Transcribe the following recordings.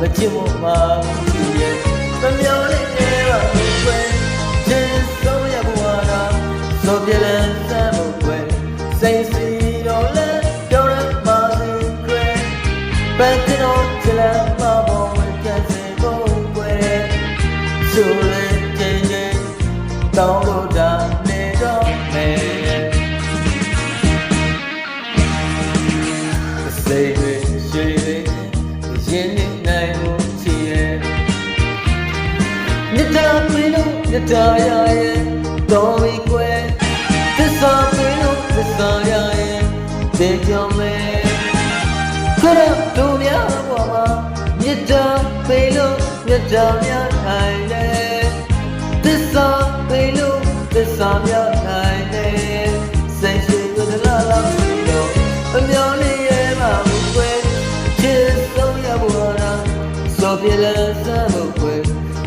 မချစ်ဖို့မှရှိရဲ့မမျော်လင့်နေပါဘူးကွယ်ချင်းဆုံးရဘဝနာဆိုပြလန်းစမ်းဖို့ကွယ်စိတ်စီတော့လဲပြောရပါစေကွယ်ဘယ်ကတော့ချလမ်းမပေါ်ဝင်ကြစေဖို့ကွယ်ဆိုရဲချင်းချင်းတောင်းလို့တာနေတော့မယ်စိတ်တွေရွှေတွေရင်နေနိုင်ဖို့ချီရဲ့မြတ်တာပြလို့မြတ်တာရရဲ့တော်ပြီကွယ်သစ္စာပြလို့သစ္စာရရဲ့တေကြောင့်မယ်ခရတို့များဘဝမှာမြတ်တာပြလို့မြတ်တာများနိုင်တယ်သစ္စာပြလို့သစ္စာများနိုင်တယ်စိတ်ရှိကလာလာပြီးတော့အမြော်လေးရဲ့မှာကွယ်ချစ်ဆုံးရဘဝနာဆိုပြလဲစမ်းဖို့ကွယ်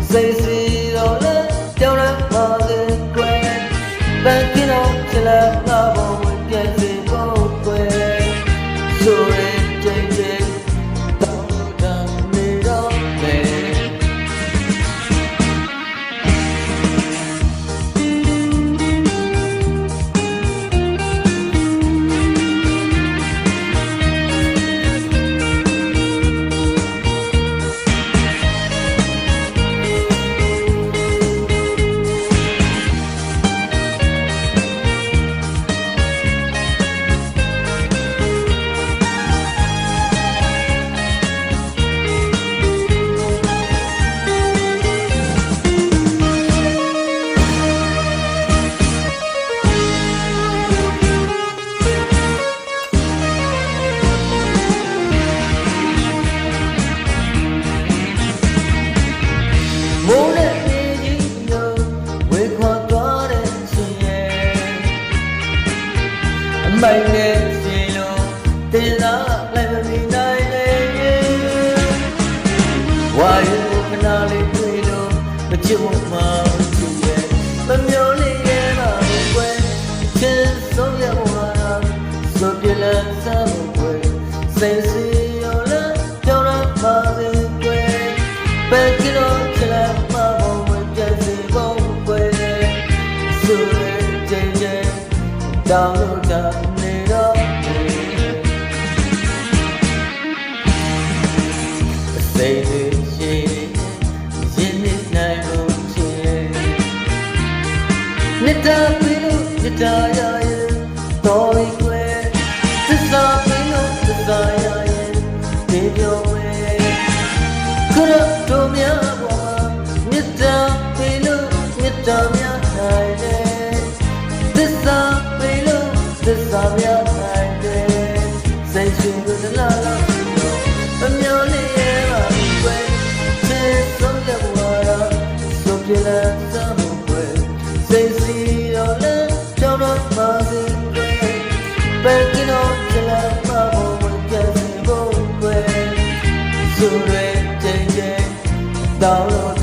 စိတ်စီတော့လဲကြောင်းရပါစေကွယ်ဘယ်ကတော့ချလာငါဘဝဝင်ပြည့်စေဖို့ကွယ်ဆိုရဲကြိမ်ကြိမ်တောင်းလို့တာနေတော့မယ်မိုးနဲ့နေကြီးတို့ဝေခွာသွားတဲ့ရှင်ရဲ့အမိုက်နဲ့ရှင်လို့တင်လာလိုက်မပြီးနိုင်လေဝါရီကိုခဏလေးတွေ့လို့မချစ်ဖို့မှရှိရဲ့မမျော်လင့်ရဲ့မှာကွယ်ချင်းဆုံးရဘဝနာဆိုပြလန်းစမ်းဖို့ကွယ်စိတ်စီရောလဲကြောင်းရပါစေကွယ်ဘယ်ကတော့ချလာမပေါ်ဝင်ပြည့်စေဖို့ကွယ်ဆိုရဲကြိမ်ကြိမ်တောင်းလို့တာနေတော့စိတ်တွေရှိရင်နေနိုင်လို့ချင်မြတ်တာပြလို့မြတ်တာရရဲ့တော်ပြီကွယ်သစ္စာပြလို့သစ္စာရရဲ့ဒီပြောမယ်ခရတို့များဘဝမြတ်တာပြလို့မြတ်တာများနိုင်တယ်သစ္စာပြလို့သစ္စာများနိုင်တယ်စိတ်ရှိကလာလာအမျော်လေးရဲ့မှာကွယ်သစ္စာရဘဝရာဆိုပြလာစမ်းကွယ်စိတ်စီတော့လဲကြောင်းတော့ပါစေကွယ်ဘယ်ကတော့ချလာမဖို့ဝင်ပြစေဖို့ကွယ်ဆိုရဲကြိမ်ကြိမ်တောင်းလို့